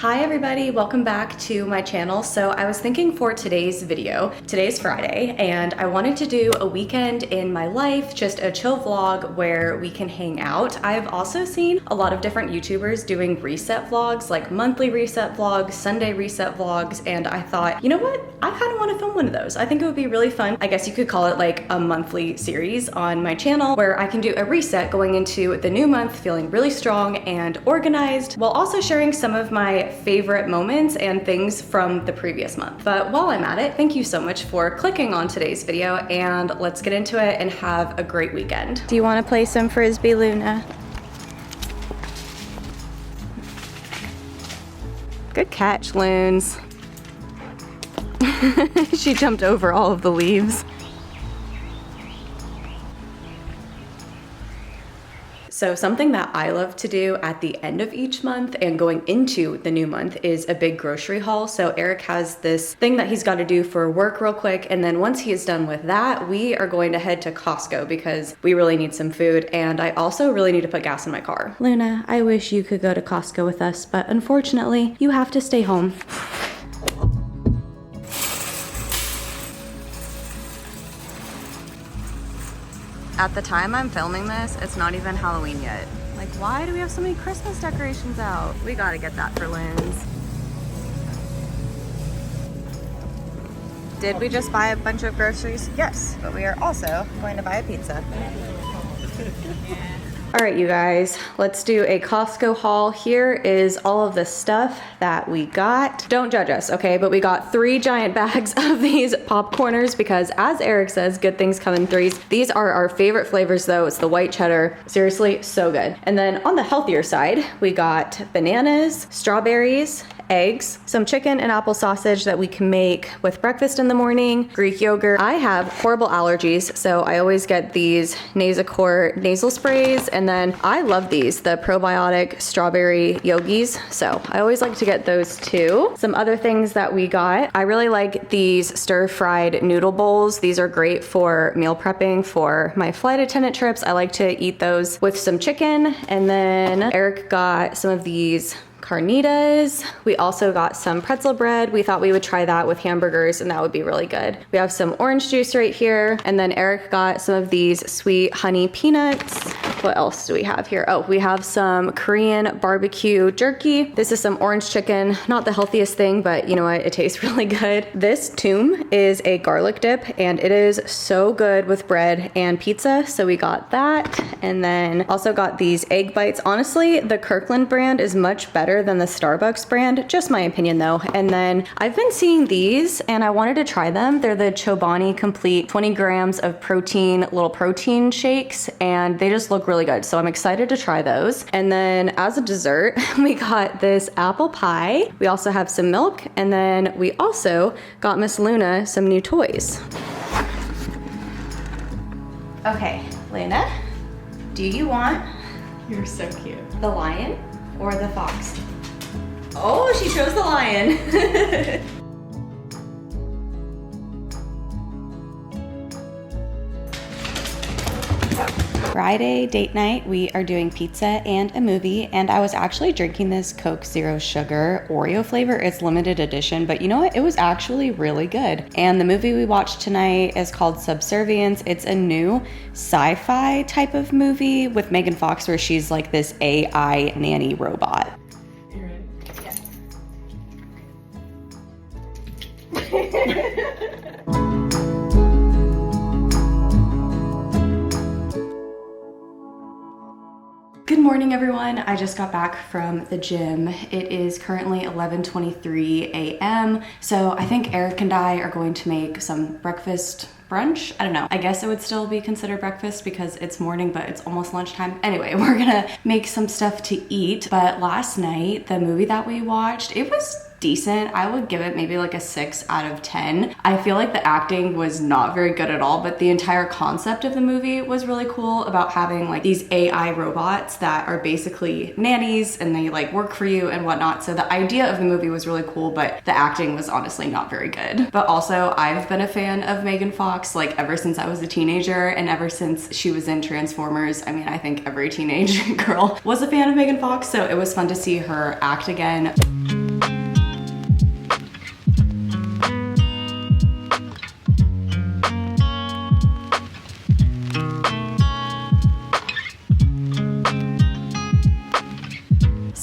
Hi everybody, welcome back to my channel. So I was thinking for today's video, today's Friday, and I wanted to do a weekend in my life, just a chill vlog where we can hang out. I've also seen a lot of different YouTubers doing reset vlogs, like monthly reset vlogs, Sunday reset vlogs, and I thought, you know what? I kind of want to film one of those. I think it would be really fun. I guess you could call it like a monthly series on my channel where I can do a reset going into the new month feeling really strong and organized, while also sharing some of my favorite moments and things from the previous month. But while I'm at it, thank you so much for clicking on today's video, and let's get into it and have a great weekend. Do you want to play some Frisbee, Luna? Good catch, Loons. She jumped over all of the leaves. So something that I love to do at the end of each month and going into the new month is a big grocery haul. So Eric has this thing that he's got to do for work real quick, and then once he is done with that, we are going to head to Costco because we really need some food, and I also really need to put gas in my car. Luna, I wish you could go to Costco with us, but unfortunately, you have to stay home. At the time I'm filming this, it's not even Halloween yet. Like, why do we have so many Christmas decorations out? We gotta get that for Lynn's. Did we just buy a bunch of groceries? Yes, but we are also going to buy a pizza. All right, you guys, let's do a Costco haul. Here is all of the stuff that we got. Don't judge us, okay? But we got 3 giant bags of these popcorners because, as Eric says, good things come in threes. These are our favorite flavors though. It's the white cheddar. Seriously, so good. And then on the healthier side, we got bananas, strawberries, eggs, some chicken and apple sausage that we can make with breakfast in the morning, Greek yogurt. I have horrible allergies, so I always get these Nasacort nasal sprays, and then I love these, the probiotic strawberry yogis, so I always like to get those too. Some other things that we got, I really like these stir-fried noodle bowls. These are great for meal prepping for my flight attendant trips. I like to eat those with some chicken, and then Eric got some of these carnitas. We also got some pretzel bread. We thought we would try that with hamburgers and that would be really good. We have some orange juice right here. And then Eric got some of these sweet honey peanuts. What else do we have here? Oh, we have some Korean barbecue jerky. This is some orange chicken. Not the healthiest thing, but you know what? It tastes really good. This toom is a garlic dip and it is so good with bread and pizza. So we got that. And then also got these egg bites. Honestly, the Kirkland brand is much better than the Starbucks brand, just my opinion though. And then I've been seeing these and I wanted to try them. They're the Chobani Complete 20 grams of protein, little protein shakes, and they just look really good. So I'm excited to try those. And then as a dessert, we got this apple pie. We also have some milk, and then we also got Miss Luna some new toys. Okay, Luna, do you want You're so cute. the lion or the fox? Oh, she chose the lion. Friday date night, we are doing pizza and a movie, and I was actually drinking this Coke Zero Sugar Oreo flavor. It's limited edition, but you know what? It was actually really good. And the movie we watched tonight is called Subservience. It's a new sci-fi type of movie with Megan Fox where she's like this AI nanny robot. You ready? Good morning, everyone. I just got back from the gym. It is currently 11:23 a.m. So I think Eric and I are going to make some breakfast brunch. I don't know. I guess it would still be considered breakfast because it's morning, but it's almost lunchtime. Anyway, we're gonna make some stuff to eat. But last night, the movie that we watched, it was decent. I would give it maybe like a 6 out of 10. I feel like the acting was not very good at all, but the entire concept of the movie was really cool about having like these AI robots that are basically nannies and they like work for you and whatnot. So the idea of the movie was really cool, but the acting was honestly not very good. But also I've been a fan of Megan Fox like ever since I was a teenager and ever since she was in Transformers. I mean, I think every teenage girl was a fan of Megan Fox, so it was fun to see her act again.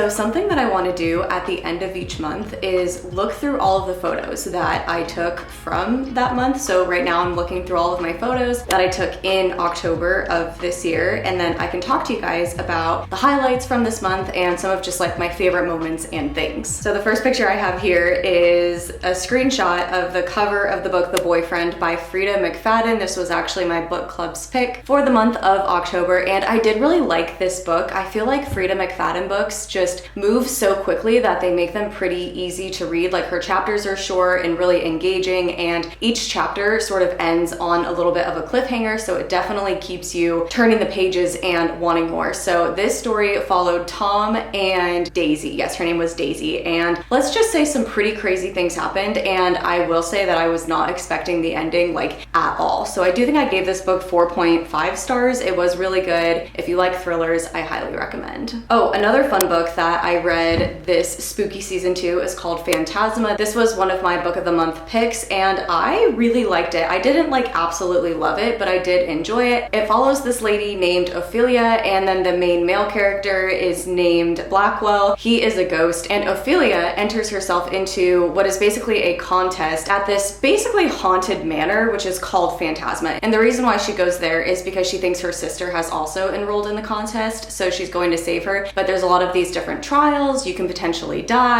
So something that I want to do at the end of each month is look through all of the photos that I took from that month. So right now I'm looking through all of my photos that I took in October of this year, and then I can talk to you guys about the highlights from this month and some of just like my favorite moments and things. So the first picture I have here is a screenshot of the cover of the book The Boyfriend by Frida McFadden. This was actually my book club's pick for the month of October, and I did really like this book. I feel like Frida McFadden books just move so quickly that they make them pretty easy to read. Like, her chapters are short and really engaging, and each chapter sort of ends on a little bit of a cliffhanger, so it definitely keeps you turning the pages and wanting more. So this story followed Tom and Daisy. Yes, her name was Daisy, and let's just say some pretty crazy things happened, and I will say that I was not expecting the ending like at all. So I do think I gave this book 4.5 stars. It was really good. If you like thrillers, I highly recommend. Oh, another fun book that I read this spooky season 2 is called Phantasma. This was one of my book of the month picks, and I really liked it. I didn't like absolutely love it, but I did enjoy it. It follows this lady named Ophelia, and then the main male character is named Blackwell. He is a ghost, and Ophelia enters herself into what is basically a contest at this basically haunted manor, which is called Phantasma. And the reason why she goes there is because she thinks her sister has also enrolled in the contest, so she's going to save her. But there's a lot of these different trials. You can potentially die,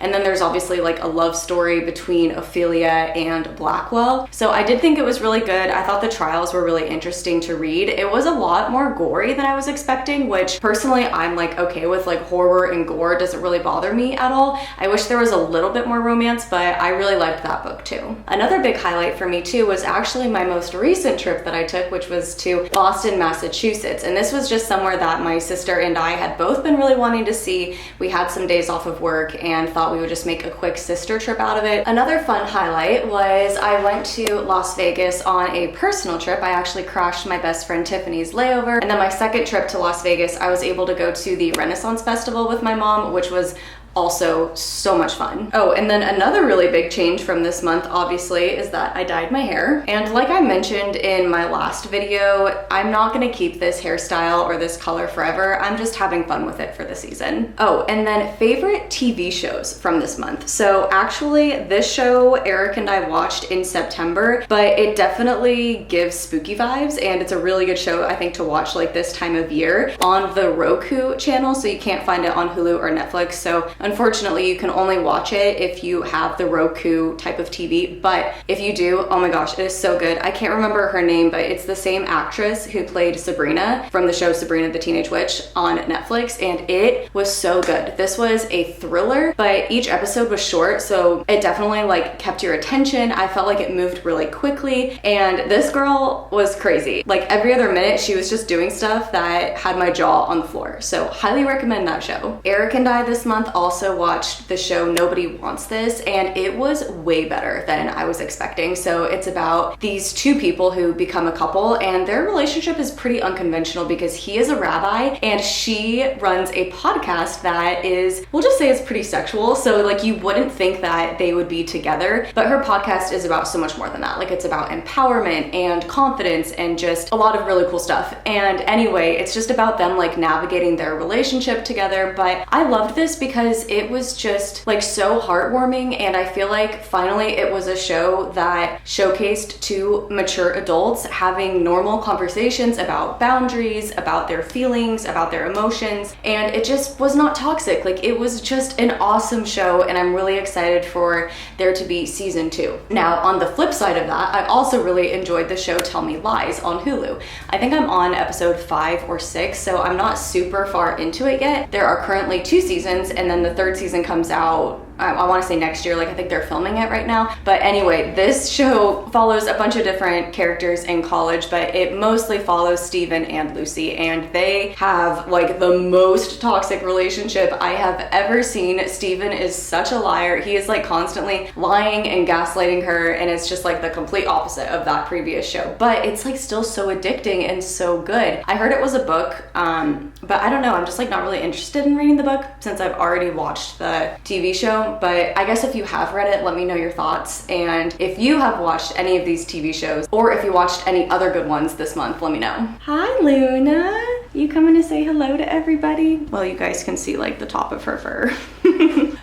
and then there's obviously like a love story between Ophelia and Blackwell. So I did think it was really good. I thought the trials were really interesting to read. It was a lot more gory than I was expecting, which personally I'm like okay with. Like, horror and gore doesn't really bother me at all. I wish there was a little bit more romance, but I really liked that book too. Another big highlight for me too was actually my most recent trip that I took, which was to Boston, Massachusetts. And this was just somewhere that my sister and I had both been really wanting to see. We had some days off of work and thought we would just make a quick sister trip out of it. Another fun highlight was I went to Las Vegas on a personal trip. I actually crashed my best friend Tiffany's layover. And then my second trip to Las Vegas, I was able to go to the Renaissance Festival with my mom, which was also so much fun. Oh, and then another really big change from this month, obviously, is that I dyed my hair. And like I mentioned in my last video, I'm not gonna keep this hairstyle or this color forever. I'm just having fun with it for the season. Oh, and then favorite TV shows from this month. So actually, this show Eric and I watched in September, but it definitely gives spooky vibes, and it's a really good show, I think, to watch like this time of year on the Roku channel, so you can't find it on Hulu or Netflix. So unfortunately, you can only watch it if you have the Roku type of TV, but if you do, oh my gosh, it is so good. I can't remember her name, but it's the same actress who played Sabrina from the show Sabrina the Teenage Witch on Netflix, and it was so good. This was a thriller, but each episode was short, so it definitely like kept your attention. I felt like it moved really quickly, and this girl was crazy. Like, every other minute, she was just doing stuff that had my jaw on the floor. So highly recommend that show. Eric and I this month also watched the show Nobody Wants This, and it was way better than I was expecting. So it's about these two people who become a couple, and their relationship is pretty unconventional because he is a rabbi and she runs a podcast that is, we'll just say, it's pretty sexual. So like, you wouldn't think that they would be together, but her podcast is about so much more than that. Like, it's about empowerment and confidence and just a lot of really cool stuff. And anyway, it's just about them like navigating their relationship together. But I loved this because it was just like so heartwarming, and I feel like finally it was a show that showcased two mature adults having normal conversations about boundaries, about their feelings, about their emotions, and it just was not toxic. Like, it was just an awesome show, and I'm really excited for there to be season 2. Now, on the flip side of that, I also really enjoyed the show Tell Me Lies on Hulu. I think I'm on episode 5 or 6, so I'm not super far into it yet. There are currently 2 seasons, and then the third season comes out, I want to say next year. Like, I think they're filming it right now. But anyway, this show follows a bunch of different characters in college, but it mostly follows Steven and Lucy, and they have like the most toxic relationship I have ever seen. Steven is such a liar. He is like constantly lying and gaslighting her, and it's just like the complete opposite of that previous show. But it's like still so addicting and so good. I heard it was a book, but I don't know. I'm just like not really interested in reading the book since I've already watched the TV show. But I guess if you have read it, let me know your thoughts. And if you have watched any of these TV shows, or if you watched any other good ones this month, let me know. Hi, Luna. You coming to say hello to everybody? Well, you guys can see like the top of her fur.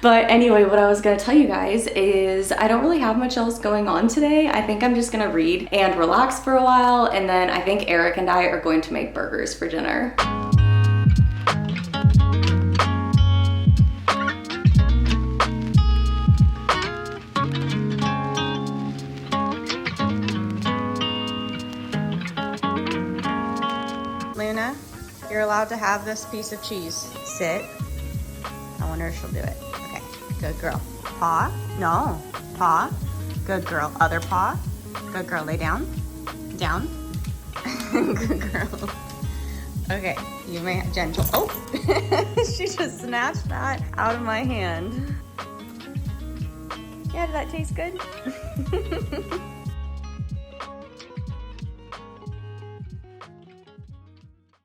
But anyway, what I was gonna tell you guys is I don't really have much else going on today. I think I'm just gonna read and relax for a while, and then I think Eric and I are going to make burgers for dinner. Luna, you're allowed to have this piece of cheese. Sit. I wonder if she'll do it. Okay, good girl. Paw? No. Paw? Good girl. Other paw? Good girl. Lay down. Down. Good girl. Okay, you may have gentle. Oh, she just snatched that out of my hand. Yeah, did that taste good?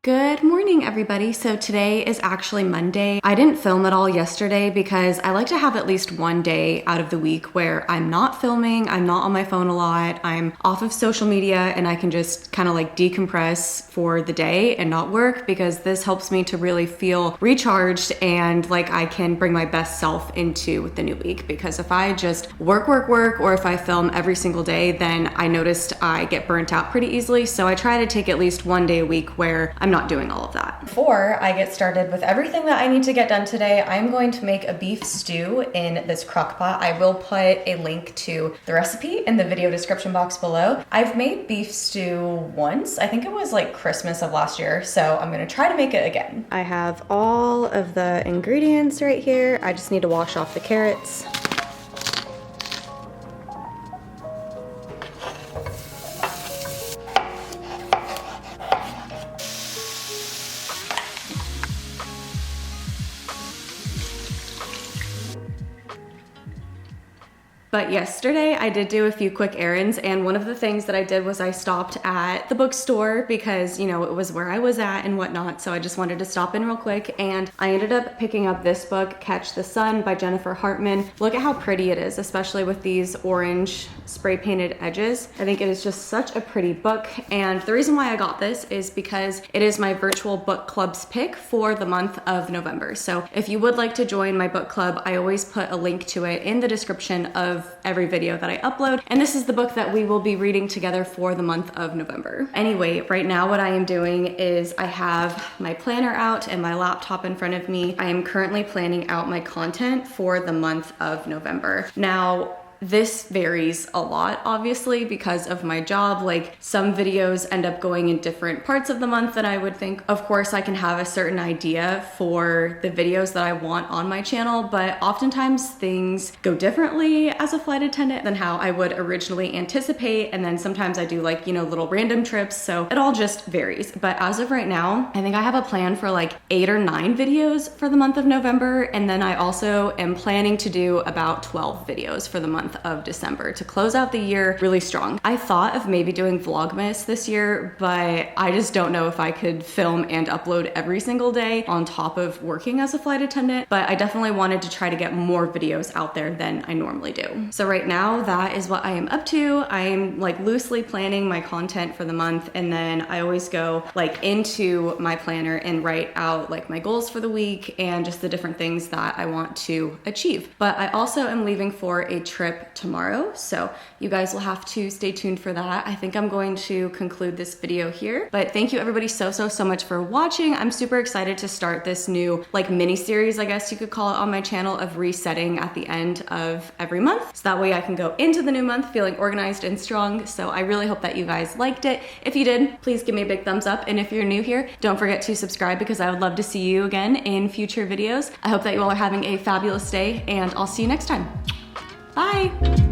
Good morning, everybody. So today is actually Monday. I didn't film at all yesterday because I like to have at least one day out of the week where I'm not filming, I'm not on my phone a lot, I'm off of social media, and I can just kind of like decompress for the day and not work, because this helps me to really feel recharged and like I can bring my best self into the new week. Because if I just work, or if I film every single day, then I noticed I get burnt out pretty easily. So I try to take at least one day a week where I'm not doing all of that. Before I get started with everything that I need to get done today, I'm going to make a beef stew in this crock pot. I will put a link to the recipe in the video description box below. I've made beef stew once. I think it was like Christmas of last year, so I'm gonna try to make it again. I have all of the ingredients right here. I just need to wash off the carrots. But yesterday I did do a few quick errands, and one of the things that I did was I stopped at the bookstore because, you know, it was where I was at and whatnot, so I just wanted to stop in real quick, and I ended up picking up this book, Catch the Sun by Jennifer Hartman. Look at how pretty it is, especially with these orange spray painted edges. I think it is just such a pretty book, and the reason why I got this is because it is my virtual book club's pick for the month of November. So if you would like to join my book club, I always put a link to it in the description of every video that I upload, and this is the book that we will be reading together for the month of November. Anyway, right now what I am doing is I have my planner out and my laptop in front of me. I am currently planning out my content for the month of November. Now, this varies a lot, obviously, because of my job. Like, some videos end up going in different parts of the month than I would think. Of course, I can have a certain idea for the videos that I want on my channel, but oftentimes things go differently as a flight attendant than how I would originally anticipate. And then sometimes I do like, you know, little random trips. So it all just varies. But as of right now, I think I have a plan for like 8 or 9 videos for the month of November. And then I also am planning to do about 12 videos for the month of December to close out the year really strong. I thought of maybe doing Vlogmas this year, but I just don't know if I could film and upload every single day on top of working as a flight attendant, but I definitely wanted to try to get more videos out there than I normally do. So right now, that is what I am up to. I am like loosely planning my content for the month, and then I always go like into my planner and write out like my goals for the week and just the different things that I want to achieve. But I also am leaving for a trip tomorrow, so you guys will have to stay tuned for that. I think I'm going to conclude this video here, but thank you everybody so much for watching. I'm super excited to start this new like mini series, I guess you could call it, on my channel of resetting at the end of every month, so that way I can go into the new month feeling organized and strong. So I really hope that you guys liked it. If you did, please give me a big thumbs up, and if you're new here, don't forget to subscribe because I would love to see you again in future videos. I hope that you all are having a fabulous day, and I'll see you next time. Bye.